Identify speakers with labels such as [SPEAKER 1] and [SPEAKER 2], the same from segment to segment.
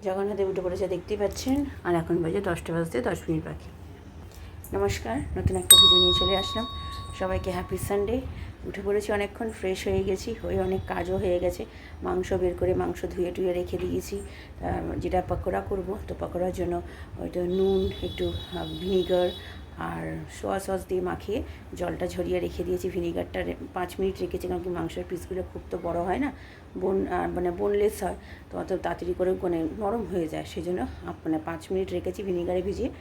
[SPEAKER 1] জগন্নাথে উঠে পড়েছে দেখতেই পাচ্ছেন। আর এখন বাজে 10টা বাজতে 10 মিনিট বাকি। নমস্কার, নতুন একটা ভিডিও নিয়ে চলে আসলাম। সবাইকে হ্যাপি সানডে। উঠে পড়েছি অনেকক্ষণ, ফ্রেশ হয়ে গেছি, হয়ে অনেক কাজও হয়ে গেছে। মাংস বের করে মাংস ধুয়ে টুয়ে রেখে দিয়েছি। যেটা পকোড়া করব, তো পকোড়ার জন্য ওইটা নুন, একটু ভিনিগার আর সোয়া সস দিয়ে মাখিয়ে জলটা ঝরিয়ে রেখে দিয়েছি। ভিনিগারটা 5 মিনিট রেখেছি, কারণ কি মাংসের পিসগুলো খুব তো বড় হয় না, বোনলেস হয়, তো অত তাড়াতাড়ি করে নরম হয়ে যায়। সেই জন্য 5 মিনিট রেখেছি ভিনিগারে ভিজিয়ে।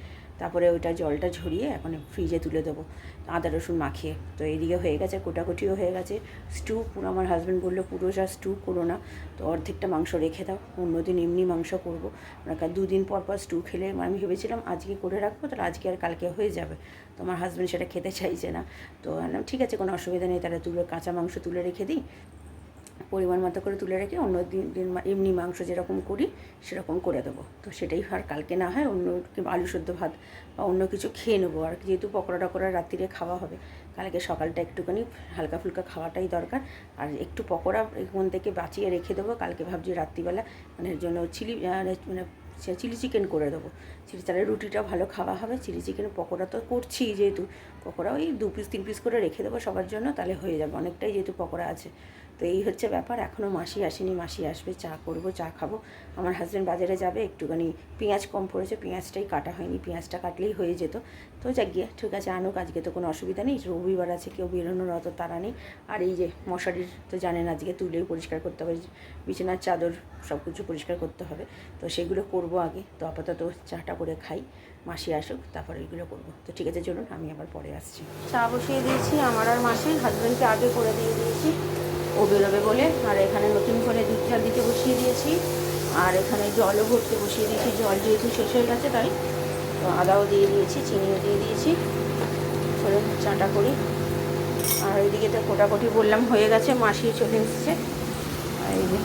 [SPEAKER 1] তারপরে ওইটা জলটা ঝরিয়ে এখন ফ্রিজে তুলে দেবো আদা রসুন মাখিয়ে। তো এইদিকে হয়ে গেছে, কোটাকুটিও হয়ে গেছে। স্টু পুরো, আমার হাজব্যান্ড বললো পুরো যা স্টু করো না, তো অর্ধেকটা মাংস রেখে দাও, অন্যদিন এমনি মাংস করবো। মানে 2 দিন পর পর স্টু খেলে আমি ভেবেছিলাম আজকে করে রাখবো, তাহলে আজকে আর কালকে হয়ে যাবে। তো আমার হাজব্যান্ড সেটা খেতে চাইছে না, তো ঠিক আছে, কোনো অসুবিধা নেই, তাহলে কাঁচা মাংস তুলে রেখে দিই, পরিমাণ মতো করে তুলে রেখে অন্য দিন এমনি মাংস যেরকম করি সেরকম করে দেবো। তো সেটাই আর কালকে না হয় অন্য আলু সেদ্ধ ভাত বা অন্য কিছু খেয়ে নেবো। আর যেহেতু পকোড়া টকোড়া রাত্রিরে খাওয়া হবে, কালকে সকালটা একটুখানি হালকা ফুলকা খাওয়াটাই দরকার। আর একটু পকোড়া এখান থেকে বাঁচিয়ে রেখে দেবো, কালকে ভাবছি রাত্রিবেলা জন্য চিলি চিকেন করে দেবো। তাহলে রুটিটা ভালো খাওয়া হবে। চিলি চিকেন পকোড়া তো করছি, যেহেতু পকোড়া ওই 2 পিস 3 পিস করে রেখে দেবো সবার জন্য, তাহলে হয়ে যাবে অনেকটাই, যেহেতু পকোড়া আছে। তো এই হচ্ছে ব্যাপার। এখনও মাসি আসেনি, মাসি আসবে, চা করবো, চা খাবো। আমার হাজব্যান্ড বাজারে যাবে, একটুখানি পেঁয়াজ কম পড়েছে, পেঁয়াজটাই কাটা হয়নি, পেঁয়াজটা কাটলেই হয়ে যেত। তো যাক গিয়ে ঠিক আছে, আনুক, আজকে তো কোনো অসুবিধা নেই, রবিবার আছে, কেউ বেরোনোর অত তাড়া নেই। আর এই যে মশারির তো জানেন আজকে তুলেই পরিষ্কার করতে হবে, বিছানার চাদর সব কিছু পরিষ্কার করতে হবে, তো সেগুলো করবো আগে। তো আপাতত চাটা করে খাই, মাসি আসুক, তারপরে এইগুলো করবো। তো ঠিক আছে, চলুন আমি আবার পরে আসছি। চা বসিয়ে দিয়েছি আমার আর মাসির, হাজব্যান্ডকে আগে করে দিয়ে দিয়েছি, ও বেরোবে বলে। আর এখানে নতুন করে দুধ চা দিতে বসিয়ে দিয়েছি, আর এখানে জলও ভরতে বসিয়ে দিয়েছি। জল যেহেতু শেষ হয়ে গেছে তাই, তো আদাও দিয়ে দিয়েছি, চিনিও দিয়ে দিয়েছি। চলো চাটা করি। আর এইদিকে তো কোটাকুটি বললাম হয়ে গেছে, মাসি চলে এসছে। আর এই যে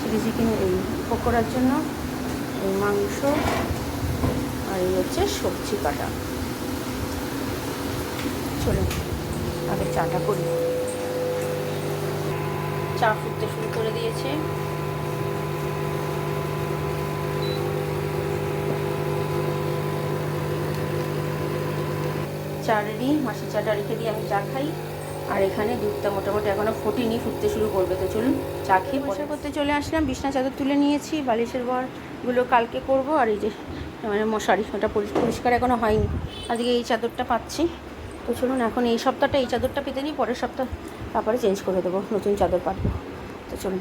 [SPEAKER 1] চিলি চিকেন, এই পকোড়ার জন্য এই মাংস, আর এই হচ্ছে সবজি কাটা। চলো আগে চাটা করি। চা ফুটতে শুরু করে দিয়েছে। চা রেডি, মাসি চাটা রেখে দিয়ে আমি চা খাই। আর এখানে দুধটা মোটামুটি এখনও ফোটেনি, ফুটতে শুরু করবে। তো চলুন চা খেয়ে পয়সা করতে চলে আসলাম। বিছনা চাদর তুলে নিয়েছি, বালিশের বরগুলো কালকে করব। আর এই যে মশারি, ওটা পরিষ্কার এখনও হয়নি, আজকে এই চাদরটা পাচ্ছি। তো চলুন এখন এই সপ্তাহটা এই চাদরটা পেতে নিই, পরের সপ্তাহ তারপরে চেঞ্জ করে দেবো, নতুন চাদর পাতবো। তো চলুন,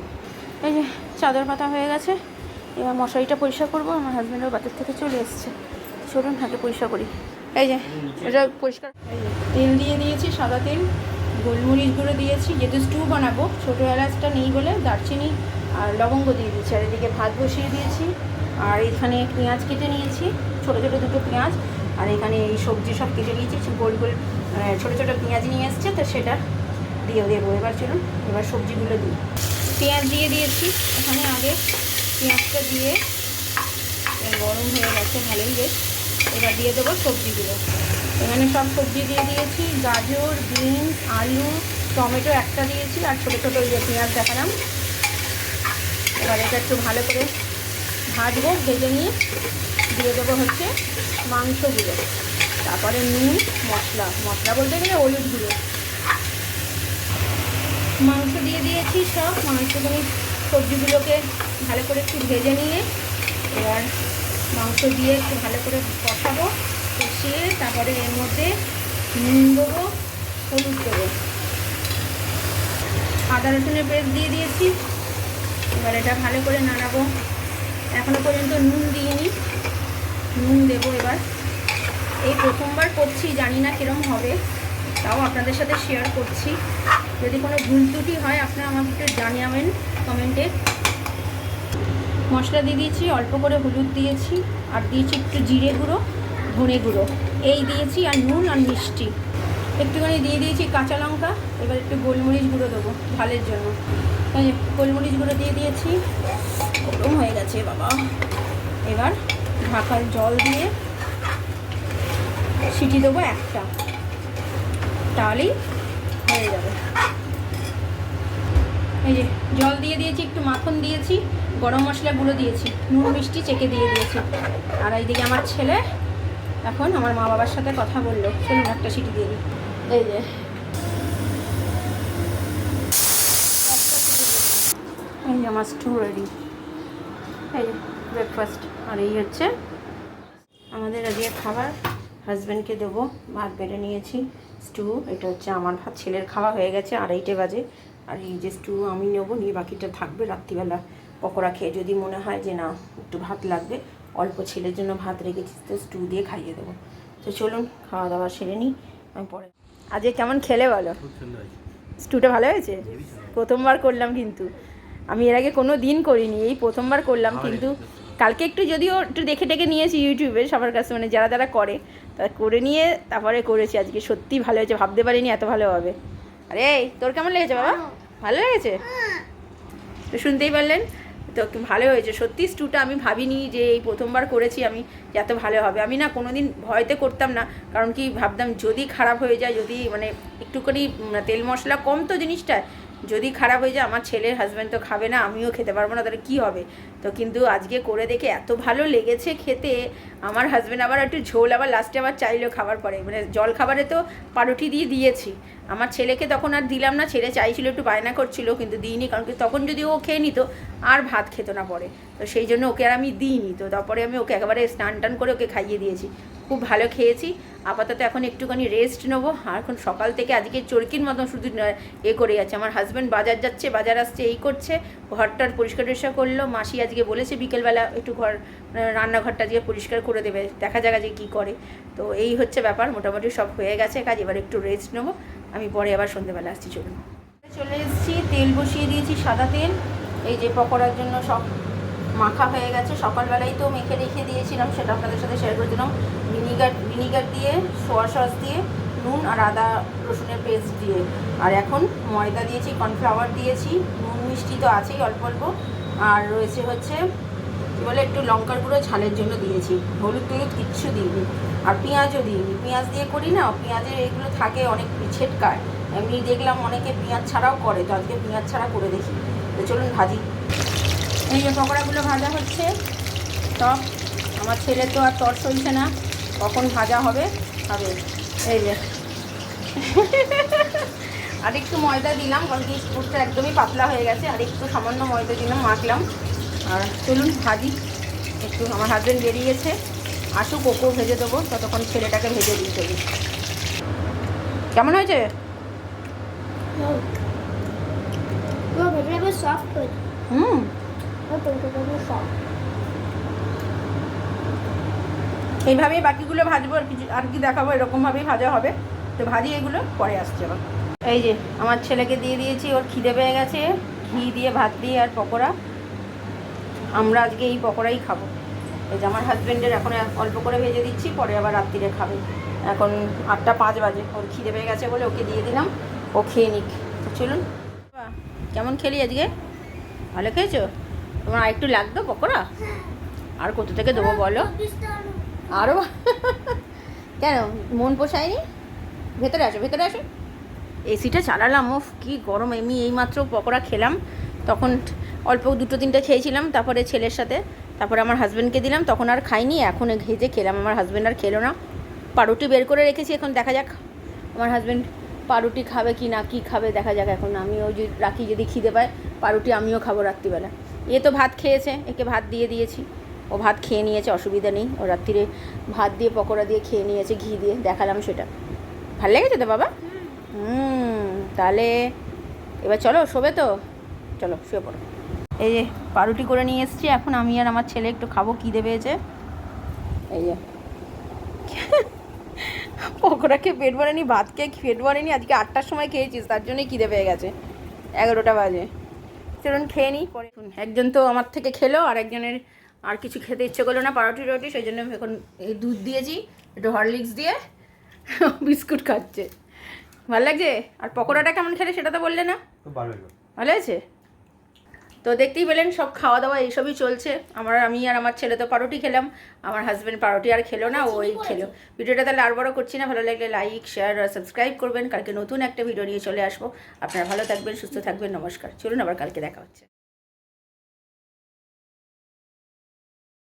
[SPEAKER 1] এই যে চাদর পাতা হয়ে গেছে, এবার মশারিটা পরিষ্কার করবো। আমার হাজব্যান্ডও বাজার থেকে চলে এসছে, চলুন আগে পরিষ্কার করি। এই যে এটা পরিষ্কার, তেল দিয়ে দিয়েছি, সাদা তেল, গোলমরিচ গুঁড়ো দিয়েছি, যেহেতু স্টু বানাবো, ছোটো এলাচটা নেই বলে দারচিনি আর লবঙ্গ দিয়ে দিয়েছি। আর এদিকে ভাত বসিয়ে দিয়েছি। আর এখানে পেঁয়াজ কেটে নিয়েছি, ছোটো ছোটো 2টো পেঁয়াজ। আর এখানে এই সবজি সব কেটে নিয়েছি, গোল গোল ছোটো ছোটো পেঁয়াজ নিয়ে এসছে, তো সেটা দিয়ে দেবো। এবার চলুন এবার সবজিগুলো দিই। পেঁয়াজ দিয়ে দিয়েছি এখানে, আগে পেঁয়াজটা দিয়ে গরম হয়ে গেছে ভালোই বেশ। এবার দিয়ে দেবো সবজিগুলো। এখানে সব সবজি দিয়ে দিয়েছি, গাজর, বিনস, আলু, টমেটো একটা দিয়েছি, আর ছোটো ছোটো যে পেঁয়াজ দেখালাম। এবার এটা একটু ভালো করে ভাজবো, ভেজে নিয়ে দিয়ে দেবো হচ্ছে মাংসগুলো, তারপরে নুন, মশলা বলতে গেলে হলুদ গুঁড়ো। মাংস দিয়ে দিয়েছি সব, মাংসগুলো সবজিগুলোকে ভালো করে একটু ভেজে নিয়ে এবার মাংস দিয়ে একটু ভালো করে কষাবো, কষিয়ে তারপরে এর মধ্যে নুন দেবো, হলুদ দেবো, আদা রসুনের পেস্ট দিয়ে দিয়েছি। এবার এটা ভালো করে নাড়াবো। এখনও পর্যন্ত নুন দিইনি, নুন দেবো এবার। এই প্রথমবার করছি, জানি না কীরকম হবে, তাও আপনাদের সাথে শেয়ার করছি। যদি কোনো ভুল ত্রুটি হয় আপনারা আমাকে একটু জানাবেন কমেন্টে। মশলা দিয়ে দিয়েছি, অল্প করে হলুদ দিয়েছি, আর দিয়েছি একটু জিরে গুঁড়ো, ধনে গুঁড়ো, এই দিয়েছি, আর নুন আর মিষ্টি একটুখানি দিয়ে দিয়েছি, কাঁচা লঙ্কা। এবার একটু গোলমরিচ গুঁড়ো দেবো ঝালের জন্য, এই গোলমরিচ গুঁড়ো দিয়ে দিয়েছি। গরম হয়ে গেছে বাবা। এবার ঢাকার জল দিয়ে সিটি দেবো একটা, তাহলেই হয়ে যাবে। এই যে জল দিয়ে দিয়েছি, একটু মাখন দিয়েছি,
[SPEAKER 2] গরম মশলা গুঁড়ো দিয়েছি, নুন মিষ্টি চেকে দিয়ে দিয়েছি। আর এইদিকে আমার ছেলে এখন আমার মা বাবার সাথে কথা বললো। চলুন একটা সিটি দিয়ে দিই। এই যে আমার স্টু রেডি, এই যে ব্রেকফাস্ট। আর এই হচ্ছে আমাদের আজকে খাবার। হাজব্যান্ডকে দেবো, ভাত বেড়ে নিয়েছি, স্টু। এটা হচ্ছে আমার ভাত, ছেলের খাওয়া হয়ে গেছে, 2:30 বাজে। আর এই যে স্টু আমি নেবো, নিয়ে বাকিটা থাকবে রাত্রিবেলা পকোড়া খেয়ে। যদি মনে হয় যে না একটু ভাত লাগবে, অল্প ছেলের জন্য ভাত রেখেছি, তো স্টু দিয়ে খাইয়ে দেবো। তো চলুন খাওয়া দাওয়া সেরে নিই, আমি পরে। আজকে কেমন খেলে বলো? স্টুটা ভালো হয়েছে? প্রথমবার করলাম, কিন্তু আমি এর আগে কোনো দিন করিনি, এই প্রথমবার করলাম। কিন্তু কালকে একটু যদিও একটু দেখে টেকে নিয়েছি ইউটিউবে সবার কাছে, মানে যারা যারা করে, তা করে নিয়ে তারপরে করেছি। আজকে সত্যি ভালো হয়েছে, ভাবতে পারিনি এত ভালো হবে। আরে তোর কেমন লেগেছে বাবা? ভালো লেগেছে তো শুনতেই পারলেন তো, ভালো হয়েছে সত্যি। স্টুটা আমি ভাবিনি যে এই প্রথমবার করেছি আমি যে এত ভালো হবে। আমি না কোনো দিন ভয়তে করতাম না, কারণ কি ভাবতাম যদি খারাপ হয়ে যায়, যদি মানে একটুখানি তেল মশলা কম তো জিনিসটা, যদি খারাপ হয়ে যায়, আমার ছেলের হাজব্যান্ড তো খাবে না, আমিও খেতে পারবো না, তাহলে কী হবে। তো কিন্তু আজকে করে দেখে এত ভালো লেগেছে খেতে। আমার হাজব্যান্ড আবার একটু ঝোল আবার লাস্টে আবার চাইলো খাবার পরে, মানে জল খাবারে তো পাউরুটি দিয়ে দিয়েছি। আমার ছেলেকে তখন আর দিলাম না, ছেলে চাইছিল, একটু বায়না করছিল, কিন্তু দিইনি, কারণ কি তখন যদি ও খেয়ে নিত আর ভাত খেত না পরে, তো সেই জন্য ওকে আর আমি দিইনি। তো তারপরে আমি ওকে একেবারে স্নান টান করে ওকে খাইয়ে দিয়েছি। খুব ভালো খেয়েছি। আপাতত এখন একটুখানি রেস্ট নেবো। আর এখন সকাল থেকে আজকে চরকির মতন শুধু করে যাচ্ছে। আমার হাজব্যান্ড বাজার যাচ্ছে, বাজার আসছে, এই করছে, ঘরটার পরিষ্কার টরিষ্কার করলো। মাসি আজকে বলেছে বিকেলবেলা একটু ঘর রান্নাঘরটা আজকে পরিষ্কার করে দেবে, দেখা যাক আজকে কী করে। তো এই হচ্ছে ব্যাপার, মোটামুটি সব হয়ে গেছে কাজ, এবার একটু রেস্ট নেবো। আমি পরে আবার সন্ধ্যেবেলা আসছি। চলুন, চলে এসেছি, তেল বসিয়ে দিয়েছি, সাদা তেল। এই যে পকোড়ার জন্য সব মাখা হয়ে গেছে, সকালবেলায় তো মেখে রেখে দিয়েছিলাম, সেটা আপনাদের সাথে শেয়ার করেছিলাম। ভিনিগার দিয়ে, সোয়া সস দিয়ে, নুন আর আদা রসুনের পেস্ট দিয়ে। আর এখন ময়দা দিয়েছি, কর্নফ্লাওয়ার দিয়েছি, নুন মিষ্টি তো আছেই অল্প অল্প। আর রয়েছে হচ্ছে কী বলে, একটু লঙ্কার গুঁড়ো ঝালের জন্য দিয়েছি, হলুদ টলুদ কিচ্ছু দিইনি। আর পেঁয়াজও দিইনি, পেঁয়াজ দিয়ে করি না, পেঁয়াজের এগুলো থাকে অনেক ছেটকায়। এমনি দেখলাম অনেকে পেঁয়াজ ছাড়াও করে, তো আজকে পেঁয়াজ ছাড়া করে দেখি। তো চলুন ভাজি। এই যে পকোড়াগুলো ভাজা হচ্ছে সব। আমার ছেলে তো আর তর সইছে না, কখন ভাজা হবে খাবে। এই যে আর একটু ময়দা দিলাম, কারণ কি স্পুরটা একদমই পাতলা হয়ে গেছে, আর একটু সামান্য ময়দা দিলাম, মাখলাম। আর চলুন ভাজি একটু। আমার হাজব্যান্ড বেরিয়েছে, আসুক, ওকেও ভেজে দেবো, ততক্ষণ ছেলেটাকে ভেজে দিই। চলি, কেমন হয়েছে? এইভাবেই বাকিগুলো ভাজবো, আর কি দেখাবো, এরকমভাবেই ভাজা হবে। তো ভাজি এগুলো পরে আসছে আবার। এই যে আমার ছেলেকে দিয়ে দিয়েছি, ওর খিদে পেয়ে গেছে, ঘি দিয়ে ভাত দিয়ে আর পকোড়া। আমরা আজকে এই পকোড়াই খাবো। এই যে আমার হাজব্যান্ডের এখন অল্প করে ভেজে দিচ্ছি, পরে আবার রাত্রিরে খাবে। এখন 8:05 বাজে, ওর খিদে পেয়ে গেছে বলে ওকে দিয়ে দিলাম, ও খেয়ে নিক। তো চলুন। কেমন খেলি আজকে? ভালো খেয়েছো? তোমার আর একটু লাগতো পকোড়া? আর কত থেকে দেবো বলো? আরও কেন মন পোষায়নি? ভেতরে আসো, ভেতরে আসো। এসিটা চালালাম, ও কি গরম। আমি এইমাত্র পকোড়া খেলাম, তখন অল্প 2-3টে খেয়েছিলাম, তারপরে ছেলের সাথে, তারপরে আমার হাজব্যান্ডকে দিলাম, তখন আর খাইনি, এখন ঘেজে খেলাম। আমার হাজব্যান্ড আর খেলো না। পাউরুটি বের করে রেখেছি, এখন দেখা যাক আমার হাজব্যান্ড পাউরুটি খাবে কি না, কি খাবে দেখা যাক। এখন আমিও যদি রাখি, যদি খিদে পায় পাউরুটি আমিও খাবো রাত্রিবেলা। এ তো ভাত খেয়েছে, একে ভাত দিয়ে দিয়েছি, ও ভাত খেয়ে নিয়েছে, অসুবিধা নেই। ও রাত্রিরে ভাত দিয়ে পকোড়া দিয়ে খেয়ে নিয়েছে, ঘি দিয়ে, দেখালাম সেটা। ভালো লেগেছে তো বাবা? তাহলে এবার চলো, শোবে তো, চলো শুয়ে পড়ো। এই যে পাউরুটি করে নিয়ে এসেছি, এখন আমি আর আমার ছেলে একটু খাবো, খিদে পেয়েছে। এই যে পকোড়া খেয়ে পেট ভরেনি, ভাত খেয়ে পেট ভরেনি, আজকে 8টার সময় খেয়েছিস, তার জন্যই খিদে পেয়ে গেছে, 11টা বাজে। চলুন খেয়ে নিই পরে। একজন তো আমার থেকে খেলো, আর একজনের আর কিছু খেতে ইচ্ছে করলো না, পাউরুটি রুটি, সেই জন্য এখন এই দুধ দিয়েছি, একটু হরলিক্স দিয়ে বিস্কুট খাচ্ছে। ভালো লাগছে? আর পকোড়াটা কেমন খেলে সেটা তো বললে না? ভালো হয়েছে তো। দেখতেই পেলেন সব খাওয়া দাওয়া এইসবই চলছে। আমি আর আমার ছেলে তো পাউরুটি খেলাম, আমার হাজব্যান্ড পাউরুটি আর খেলো না, ওই খেলো। ভিডিওটা তাহলে আর বড় করছি না, ভালো লাগলে লাইক, শেয়ার আর সাবস্ক্রাইব করবেন। কালকে নতুন একটা ভিডিও নিয়ে চলে আসবো। আপনারা ভালো থাকবেন, সুস্থ থাকবেন, নমস্কার। চলুন আবার কালকে দেখা হচ্ছে।